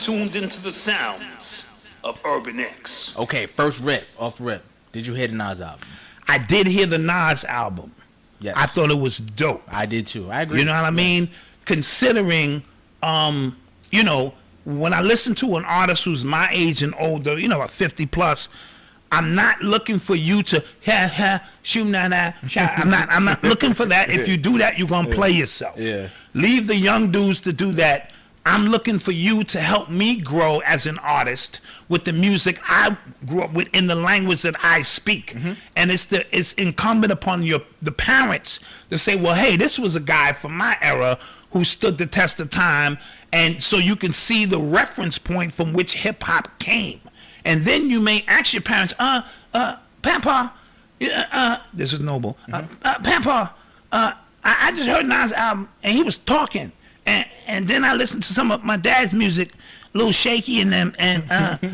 tuned into the sounds of Urban X. Okay, first rip, off rip. Did you hear the Nas album? I did hear the Nas album. Yes. I thought it was dope. I did too. I agree. You know what I mean? Considering, you know, when I listen to an artist who's my age and older, you know, like 50 plus, I'm not looking for you to shoot na. I'm not looking for that. If you do that, you're gonna play yourself. Yeah. Leave the young dudes to do that. I'm looking for you to help me grow as an artist with the music I grew up with in the language that I speak. And it's incumbent upon the parents to say, well, hey, this was a guy from my era who stood the test of time, and so you can see the reference point from which hip hop came. And then you may ask your parents, Papa, this is Noble, Papa, I just heard Nas' album, and he was talking, and then I listened to some of my dad's music, a little shaky in them, and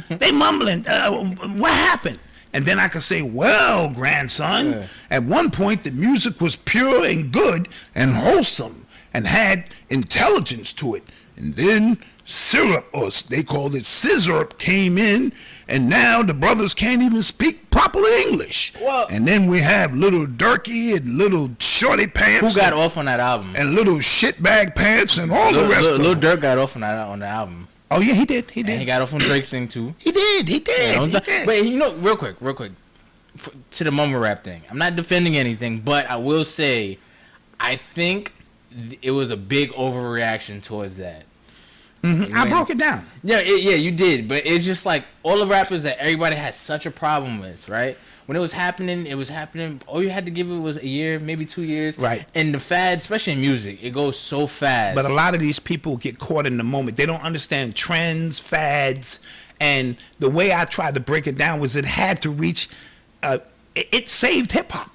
they mumbling, what happened? And then I could say, well, grandson, at one point the music was pure and good and wholesome and had intelligence to it. And then syrup, or they called it scissorp, came in, and now the brothers can't even speak proper English. Well, and then we have little Durkee and little shorty pants. Who got off on that album? And little shitbag pants and all the rest of them. Lil Durk got off on the album. Oh yeah, he did. And he got off on Drake's thing too. He did. Yeah, but you know, real quick, to the mumble rap thing. I'm not defending anything, but I will say, I think it was a big overreaction towards that. I broke it down. Yeah, you did. But it's just like all the rappers that everybody had such a problem with, right? When it was happening. All you had to give it was a year, maybe 2 years. Right. And the fad, especially in music, it goes so fast. But a lot of these people get caught in the moment. They don't understand trends, fads, and the way I tried to break it down was it had to reach. It saved hip hop.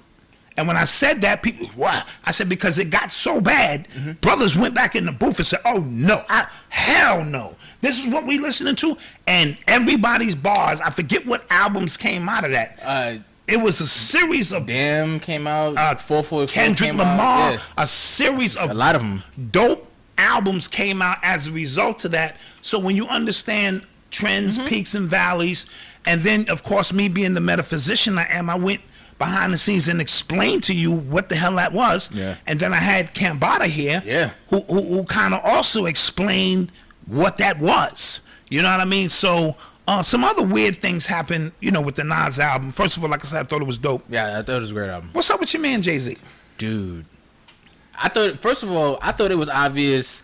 And when I said that, people, why? I said, because it got so bad, brothers went back in the booth and said, oh, no, hell no. This is what we listening to. And everybody's bars, I forget what albums came out of that. It was a series of... Damn came out, 444 Kendrick came Lamar, out, yeah. A series of... A lot of them. Dope albums came out as a result of that. So when you understand trends, peaks, and valleys, and then, of course, me being the metaphysician I am, I went behind the scenes and explain to you what the hell that was. Yeah. And then I had Cambada here, who kind of also explained what that was. You know what I mean? So some other weird things happened, you know, with the Nas album. First of all, like I said, I thought it was dope. Yeah, I thought it was a great album. What's up with your man Jay-Z? Dude, I thought it was obvious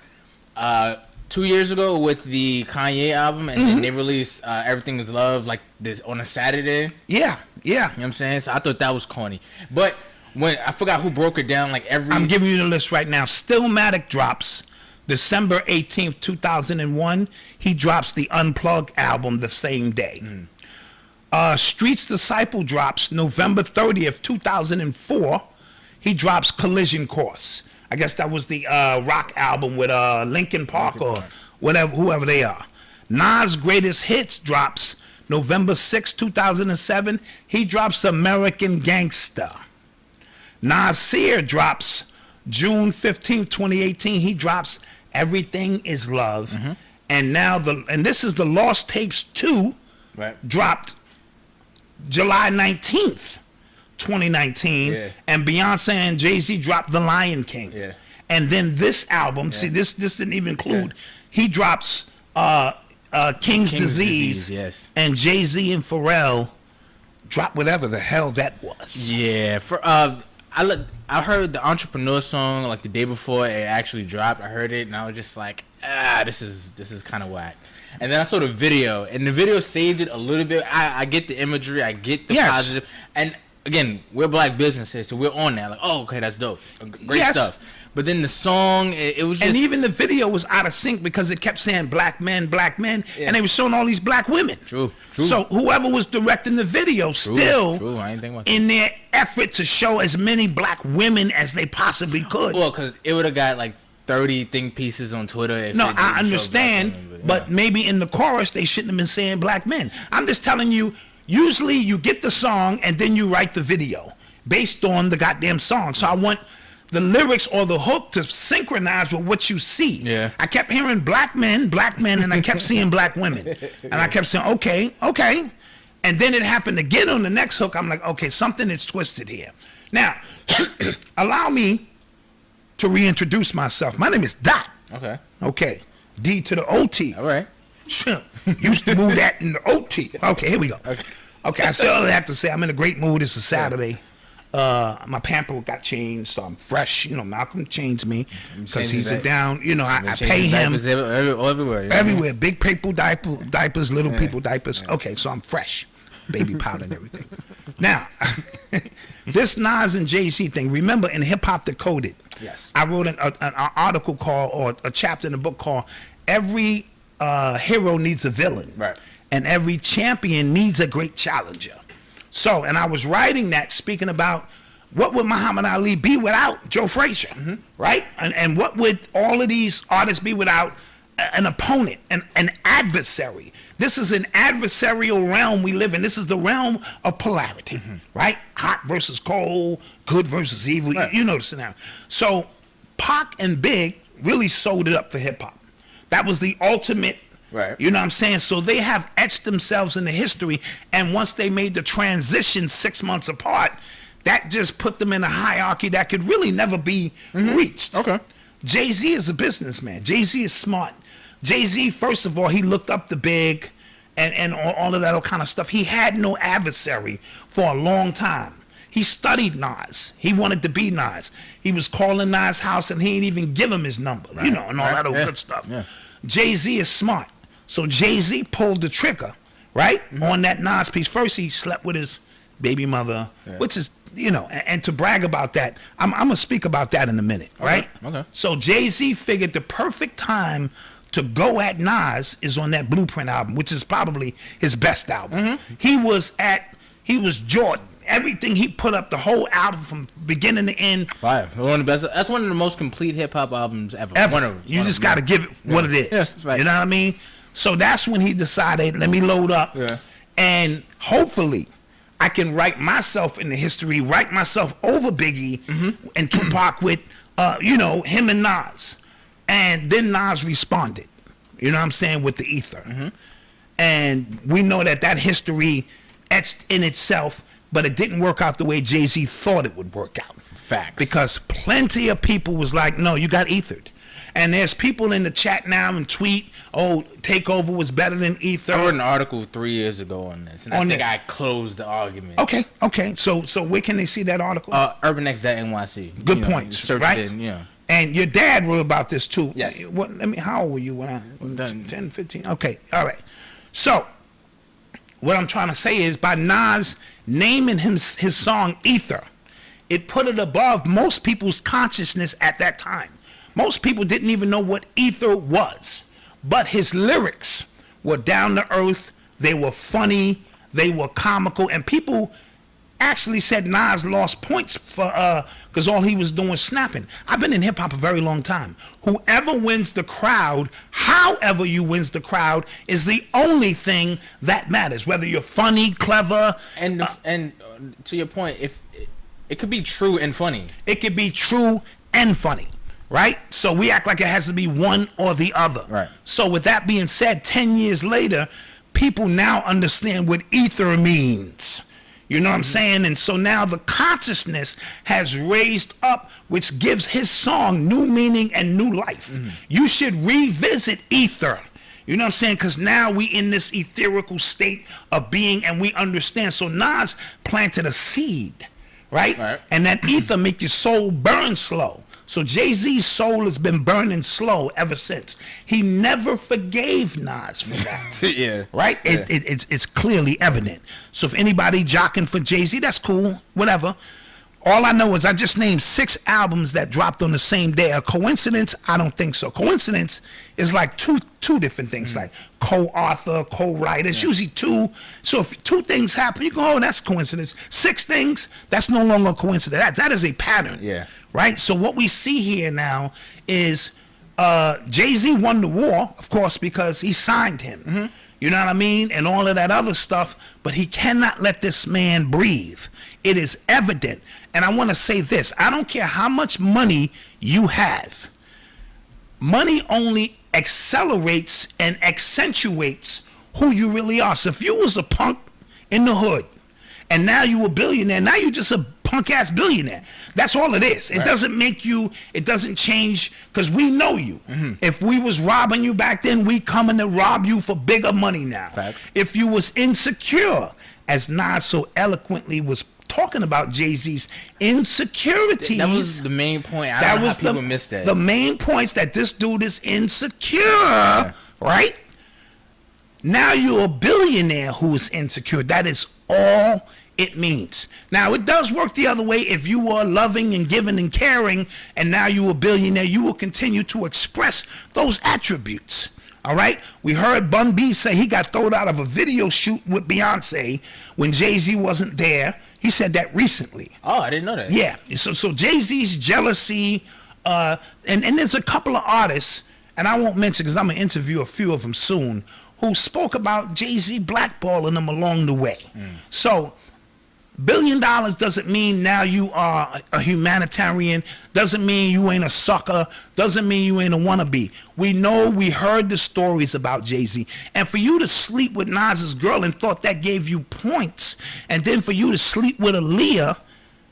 2 years ago with the Kanye album, and then they released Everything Is Love like this on a Saturday. Yeah. You know what I'm saying? So I thought that was corny. But when I forgot who broke it down, like I'm giving you the list right now. Stillmatic drops December 18th, 2001. He drops the Unplugged album the same day. Streets Disciple drops November 30th, 2004. He drops Collision Course. I guess that was the rock album with Linkin Park or whatever, whoever they are. Nas' Greatest Hits drops November 6, 2007. He drops American Gangsta. Nasir drops June 15, 2018. He drops Everything Is Love. And now this is the Lost Tapes 2, dropped July 19th. 2019, and Beyonce and Jay-Z dropped The Lion King. And then this album, see, this didn't even include, he drops King's Disease, and Jay-Z and Pharrell drop whatever the hell that was. Yeah, I heard the Entrepreneur song like the day before it actually dropped. I heard it and I was just like, this is kind of whack. And then I saw the video, and the video saved it a little bit. I get the imagery, I get the positive, and again, we're black businesses, so we're on that. Like, oh, okay, that's dope. Great stuff. But then the song, it was just... And even the video was out of sync because it kept saying black men, and they were showing all these black women. True. So whoever was directing the video still, I ain't think about in their effort to show as many black women as they possibly could. Well, because it would have got like 30 think pieces on Twitter. If no, I understand, women, but maybe in the chorus they shouldn't have been saying black men. I'm just telling you, usually you get the song and then you write the video based on the goddamn song. So I want the lyrics or the hook to synchronize with what you see. Yeah. I kept hearing black men, and I kept seeing black women. And I kept saying, okay. And then it happened again on the next hook. I'm like, okay, something is twisted here. Now, allow me to reintroduce myself. My name is Dot. Okay. Okay. D to the OT. All right. Used to move that in the OT. Okay, here we go. Okay, I still have to say I'm in a great mood. It's a Saturday. My pamper got changed, so I'm fresh. You know, Malcolm changed me because he's down. You know, I pay him everywhere. Everywhere. Big people diapers, little people diapers. Yeah. Okay, so I'm fresh. Baby powder and everything. Now, this Nas and Jay-Z thing, remember in Hip Hop Decoded, yes, I wrote an article called, or a chapter in the book called, Every Hero Needs a Villain. Right. And every champion needs a great challenger. So, and I was writing that, speaking about what would Muhammad Ali be without Joe Frazier, right? And what would all of these artists be without an opponent, an adversary? This is an adversarial realm we live in. This is the realm of polarity, right? Hot versus cold, good versus evil. Right. You know the scenario. So Pac and Big really sold it up for hip hop. That was the ultimate. Right. You know what I'm saying? So they have etched themselves in the history, and once they made the transition 6 months apart, that just put them in a hierarchy that could really never be reached. Okay. Jay-Z is a businessman. Jay-Z is smart. Jay-Z, first of all, he looked up to Big and all of that kind of stuff. He had no adversary for a long time. He studied Nas. He wanted to be Nas. He was calling Nas' house, and he didn't even give him his number, you know, and all that good stuff. Yeah. Jay-Z is smart. So Jay-Z pulled the trigger, right, on that Nas piece. First, he slept with his baby mother, which is, you know, and to brag about that, I'm going to speak about that in a minute, right? Okay. So Jay-Z figured the perfect time to go at Nas is on that Blueprint album, which is probably his best album. He was Jordan. Everything he put up, the whole album from beginning to end. One of the best. That's one of the most complete hip hop albums ever. You just got to give it what it is. Yeah, that's right. You know what I mean? So that's when he decided, let me load up, and hopefully I can write myself in the history, write myself over Biggie and Tupac with, you know, him and Nas. And then Nas responded, you know what I'm saying, with the ether. And we know that history etched in itself, but it didn't work out the way Jay-Z thought it would work out. Facts. Because plenty of people was like, no, you got ethered. And there's people in the chat now and tweet, oh, Takeover was better than Ether. I wrote an article 3 years ago on this, and I think I closed the argument. Okay. So where can they see that article? Urban Xcellence. Good points, right? It, And your dad wrote about this too. Yes. How old were you when I 10, 15? Okay, all right. So what I'm trying to say is by Nas naming his song Ether, it put it above most people's consciousness at that time. Most people didn't even know what ether was, but his lyrics were down to earth. They were funny. They were comical, and people actually said Nas lost points for because all he was doing was snapping. I've been in hip hop a very long time. Whoever wins the crowd, however you wins the crowd, is the only thing that matters. Whether you're funny, clever, and to your point, if it could be true and funny, it could be true and funny. Right? So we act like it has to be one or the other. Right. So with that being said, 10 years later, people now understand what ether means. You know what I'm saying? And so now the consciousness has raised up, which gives his song new meaning and new life. You should revisit ether. You know what I'm saying? Because now we in this etherical state of being, and we understand. So Nas planted a seed, right? And that ether make your soul burn slow. So Jay-Z's soul has been burning slow ever since. He never forgave Nas for that. Right? Yeah. It's clearly evident. So if anybody jocking for Jay-Z, that's cool, whatever. All I know is I just named 6 albums that dropped on the same day. A coincidence? I don't think so. Coincidence is like two different things, like co-author, co-writer. It's usually 2. So if 2 things happen, you go, oh, that's coincidence. 6 things, that's no longer a coincidence. That is a pattern. Yeah. Right? So what we see here now is Jay-Z won the war, of course, because he signed him. you know what I mean, and all of that other stuff, but he cannot let this man breathe. It is evident. And I want to say this. I don't care how much money you have. Money only accelerates and accentuates who you really are. So if you was a punk in the hood and now you a billionaire, now you just a punk ass billionaire. That's all it is. It Right. doesn't make you, it doesn't change, because we know you. If we was robbing you back then, we coming to rob you for bigger money now. Facts. If you was insecure, as Nas so eloquently was talking about Jay-Z's insecurities. That was the main point. I don't know how people missed that. The main points that this dude is insecure, right? Now you're a billionaire who is insecure. That is all it means. Now, it does work the other way. If you were loving and giving and caring, and now you're a billionaire, you will continue to express those attributes. All right? We heard Bun B say he got thrown out of a video shoot with Beyonce when Jay-Z wasn't there. He said that recently. Oh, I didn't know that. Yeah. So Jay-Z's jealousy, and there's a couple of artists, and I won't mention because I'm going to interview a few of them soon, who spoke about Jay-Z blackballing them along the way. So $1 billion doesn't mean now you are a humanitarian, doesn't mean you ain't a sucker, doesn't mean you ain't a wannabe. We know, we heard the stories about Jay-Z. And for you to sleep with Nas's girl and thought that gave you points, and then for you to sleep with Aaliyah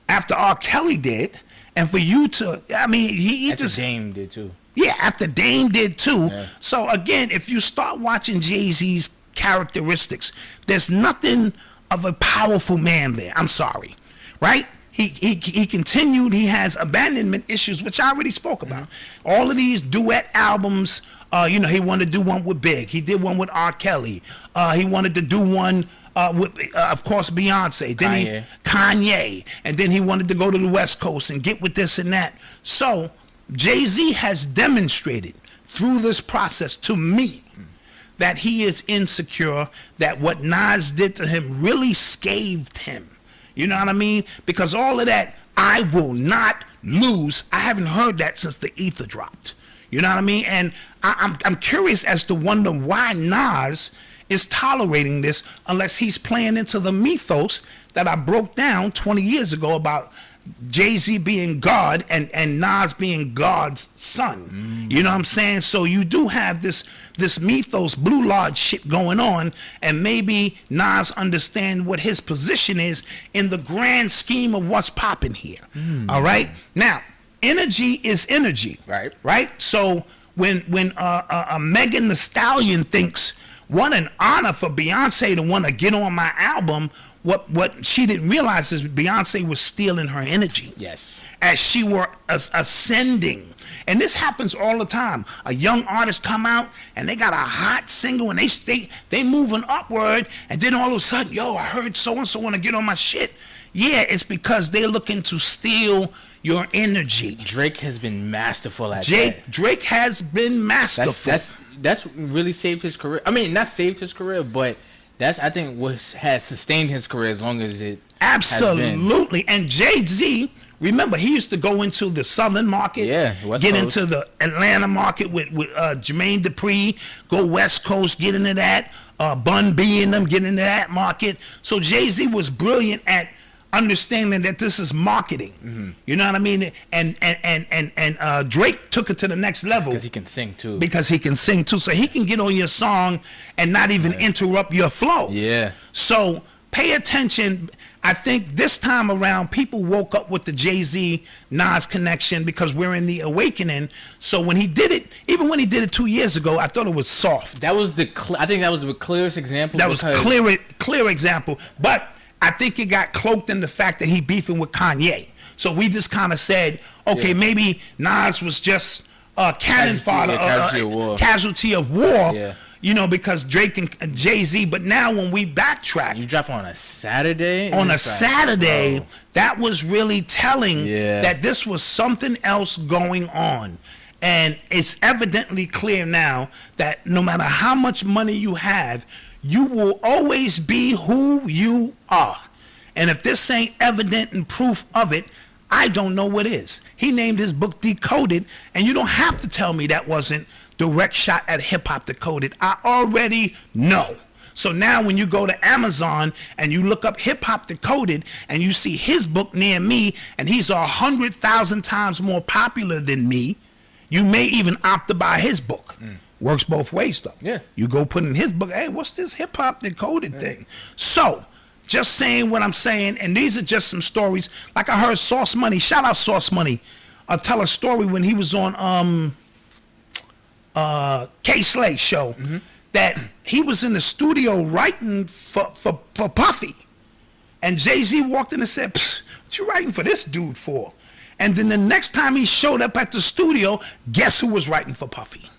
after R. Kelly did, and for you to, I mean, he After just... Dame did too. Yeah, after Dame did too. Yeah. So again, if you start watching Jay-Z's characteristics, there's nothing of a powerful man there. I'm sorry, right? He continued. He has abandonment issues, which I already spoke about. All of these duet albums. You know, he wanted to do one with Big. He did one with R. Kelly. He wanted to do one with, of course, Beyonce. Then Kanye, and then he wanted to go to the West Coast and get with this and that. So Jay-Z has demonstrated through this process to me that he is insecure, that what Nas did to him really scathed him. You know what I mean? Because all of that, I will not lose, I haven't heard that since the ether dropped. You know what I mean? And I'm curious as to wonder why Nas is tolerating this unless he's playing into the mythos that I broke down 20 years ago about Jay-Z being God and Nas being God's son. You know what I'm saying? So you do have this mythos, Blue Lodge shit going on, and maybe Nas understand what his position is in the grand scheme of what's popping here. All right? Now, energy is energy. Right. Right? So when Megan Thee Stallion thinks, what an honor for Beyonce to want to get on my album, what she didn't realize is Beyonce was stealing her energy. Yes. As she were ascending. And this happens all the time. A young artist come out and they got a hot single and they moving upward, and then all of a sudden, yo, I heard so-and-so want to get on my shit. Yeah, it's because they're looking to steal your energy. Drake has been masterful at that. Drake has been masterful. That's really saved his career. I mean, not saved his career, but that's, I think, what has sustained his career as long as it absolutely. And Jay-Z, remember, he used to go into the Southern market, West get Coast. into the Atlanta market with Jermaine Dupri, go West Coast, get into that, Bun B and them, get into that market. So Jay-Z was brilliant at understanding that this is marketing. You know what I mean? And Drake took it to the next level. Because he can sing too. So he can get on your song and not even interrupt your flow. Yeah. So pay attention. I think this time around, people woke up with the Jay-Z Nas connection because we're in the awakening. So when he did it, even when he did it 2 years ago, I thought it was soft. That was I think that was the clearest example. That was clear example. But I think it got cloaked in the fact that he beefing with Kanye. So we just kind of said, okay, maybe Nas was just a cannon fodder, casualty of war. Yeah. You know, because Drake and Jay-Z. But now when we backtrack, you drop on a Saturday. That was really telling that this was something else going on. And it's evidently clear now that no matter how much money you have, you will always be who you are. And if this ain't evident and proof of it, I don't know what is. He named his book Decoded, and you don't have to tell me that wasn't direct shot at Hip Hop Decoded. I already know. So now when you go to Amazon and you look up Hip Hop Decoded and you see his book near me, and he's 100,000 times more popular than me, you may even opt to buy his book. Works both ways, though. Yeah. You go put in his book, hey, what's this Hip Hop Decoded thing? So, just saying what I'm saying, and these are just some stories. Like I heard Sauce Money, shout out Sauce Money, tell a story when he was on K Slay show, that he was in the studio writing for Puffy. And Jay-Z walked in and said, what you writing for this dude for? And then the next time he showed up at the studio, guess who was writing for Puffy?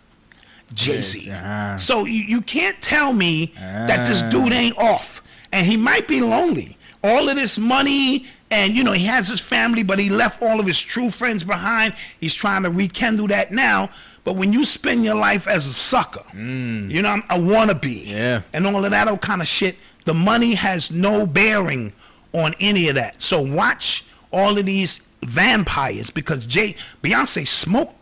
Jay-Z. So you can't tell me that this dude ain't off. And he might be lonely. All of this money, and you know, he has his family, but he left all of his true friends behind. He's trying to rekindle that now. But when you spend your life as a sucker, you know, a wannabe, and all of that old kind of shit, the money has no bearing on any of that. So watch all of these vampires, because Beyonce smoked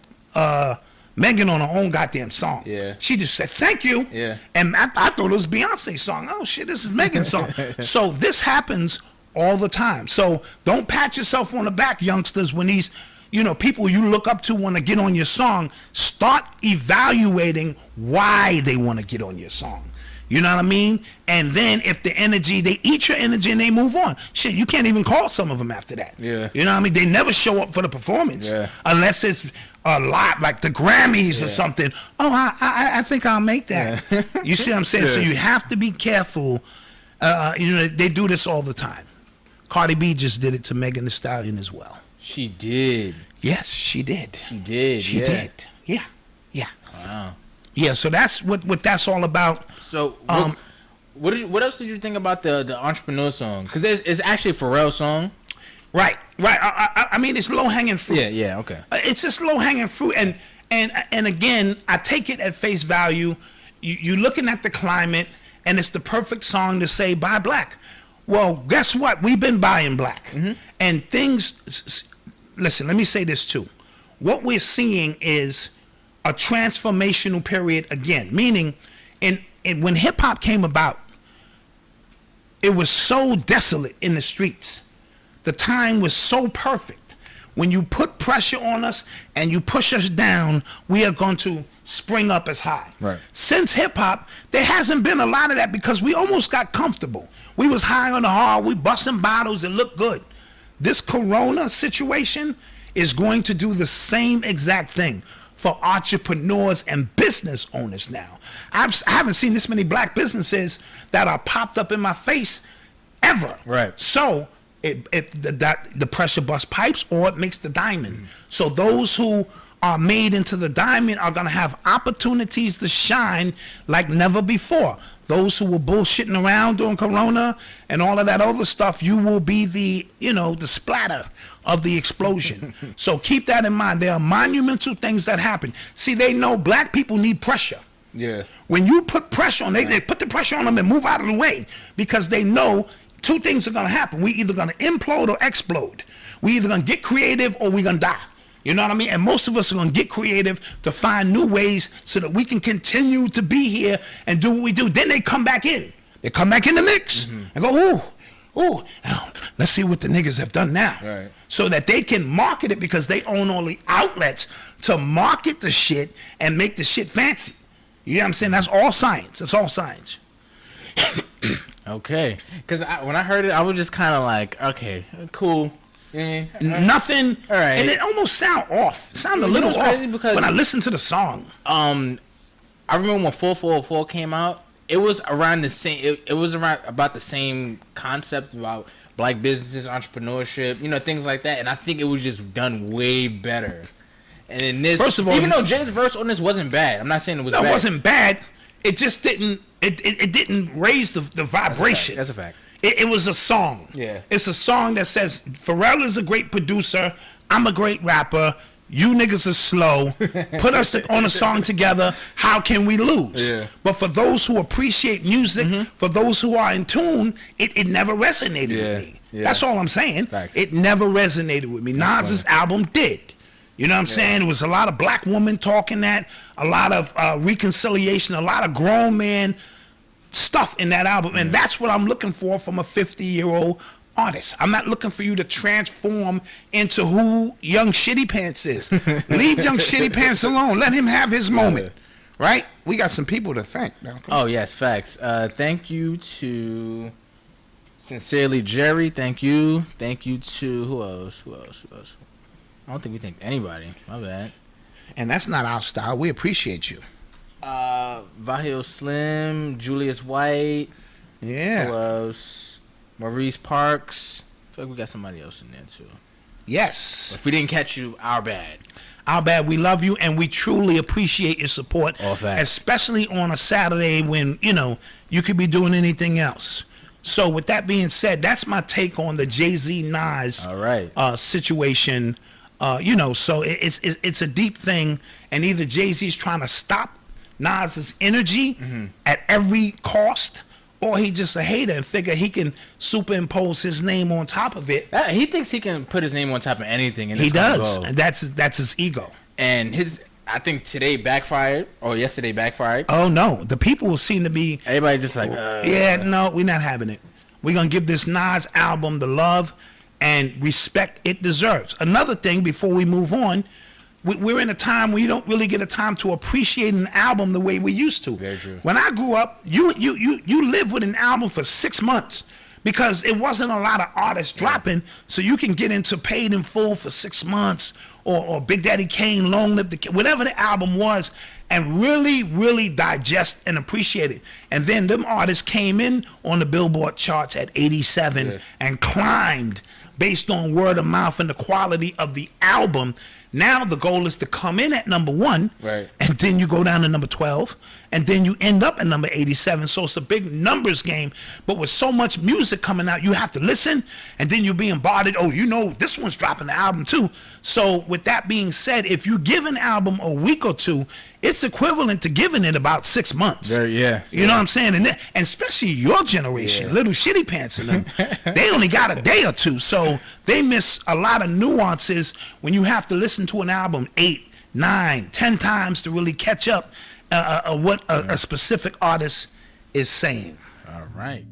Megan on her own goddamn song. She just said thank you, and I thought it was Beyonce's song. Oh shit, this is Megan's song. So this happens all the time. So don't pat yourself on the back, youngsters, when these, you know, people you look up to want to get on your song. Start evaluating why they want to get on your song. You know what I mean? And then if the energy, they eat your energy and they move on. Shit, you can't even call some of them after that. You know what I mean? They never show up for the performance unless it's a lot, like the Grammys or something. Oh, I think I'll make that. You see what I'm saying? So you have to be careful. You know, they do this all the time. Cardi B just did it to Megan Thee Stallion as well. She did. Yes, she did. She did. She did. Yeah. Wow. Yeah, so that's what that's all about. So, what else did you think about the Entrepreneur song? Because it's actually a Pharrell song. Right. I mean, it's low hanging fruit. Yeah. Okay. It's just low hanging fruit, and again, I take it at face value. You're looking at the climate, and it's the perfect song to say buy black. Well, guess what? We've been buying black, and things. Listen, let me say this too. What we're seeing is a transformational period again, meaning when hip hop came about, it was so desolate in the streets. The time was so perfect. When you put pressure on us and you push us down, we are going to spring up as high. Right. Since hip hop, there hasn't been a lot of that because we almost got comfortable. We was high on the hard, we busting bottles and look good. This Corona situation is going to do the same exact thing for entrepreneurs and business owners now. I haven't seen this many black businesses that are popped up in my face ever. Right. So the pressure bust pipes, or it makes the diamond. So those who are made into the diamond are gonna have opportunities to shine like never before. Those who were bullshitting around during Corona and all of that other stuff, you will be the splatter of the explosion. So keep that in mind. There are monumental things that happen. See, they know black people need pressure. Yeah. When you put pressure on, they put the pressure on them and move out of the way, because they know two things are gonna happen. We either gonna implode or explode. We either gonna get creative or we gonna die. You know what I mean? And most of us are going to get creative to find new ways so that we can continue to be here and do what we do. Then they come back in. They come back in the mix and go, ooh, now, let's see what the niggas have done now. Right. So that they can market it, because they own all the outlets to market the shit and make the shit fancy. You know what I'm saying? That's all science. That's all science. Okay. Because when I heard it, I was just kind of like, okay, cool. Nothing, all right, and it almost sound off. It sounded a little off because when I listened to the song. I remember when 444 came out. It was around the same. It was around about the same concept about black businesses, entrepreneurship, things like that. And I think it was just done way better. And in this, first of all, even though Jay's verse on this wasn't bad, I'm not saying it was. No, bad. It wasn't bad. It just didn't. It didn't raise the vibration. That's a fact. It was a song. Yeah. It's a song that says, Pharrell is a great producer. I'm a great rapper. You niggas are slow. Put us on a song together. How can we lose? Yeah. But for those who appreciate music, for those who are in tune, it never resonated with me. Yeah. That's all I'm saying. Facts. It never resonated with me. Nas's album did. You know what I'm saying? It was a lot of black women talking that, a lot of reconciliation, a lot of grown man stuff in that album. And that's what I'm looking for from a 50-year-old artist. I'm not looking for you to transform into who Young Shitty Pants is. Leave Young Shitty Pants alone. Let him have his moment. Right? We got some people to thank. Oh, yes, facts. Thank you to Sincerely Jerry. Thank you. Thank you to who else? I don't think we thanked anybody. My bad. And that's not our style. We appreciate you. Vahil Slim, Julius White. Yeah. Who else? Maurice Parks. I feel like we got somebody else in there too. Yes. If we didn't catch you, our bad. Our bad. We love you, and we truly appreciate your support. All facts. Especially on a Saturday when, you could be doing anything else. So with that being said, that's my take on the Jay-Z Nas situation. So it's a deep thing, and either Jay-Z's trying to stop Nas's energy at every cost, or he just a hater and figure he can superimpose his name on top of it. He thinks he can put his name on top of anything. And he does. And that's his ego. And I think today backfired, or yesterday backfired. Oh, no. The people seem to be... Everybody just like... no, we're not having it. We're going to give this Nas album the love and respect it deserves. Another thing, before we move on, we're in a time where you don't really get a time to appreciate an album the way we used to. Very true. When I grew up, you lived with an album for 6 months because it wasn't a lot of artists dropping, so you can get into Paid in Full for 6 months or Big Daddy Kane, Long Live the King, whatever the album was, and really, really digest and appreciate it. And then them artists came in on the Billboard charts at 87 and climbed based on word of mouth and the quality of the album. Now the goal is to come in at number 1, right, and then you go down to number 12, and then you end up at number 87. So it's a big numbers game. But with so much music coming out, you have to listen, and then you're being bombarded. Oh, this one's dropping the album too. So with that being said, if you give an album a week or two, it's equivalent to giving it about 6 months. You know what I'm saying? And especially your generation, little shitty pants in them, they only got a day or two. So they miss a lot of nuances when you have to listen to an album 8, 9, 10 times to really catch up what a specific artist is saying. All right.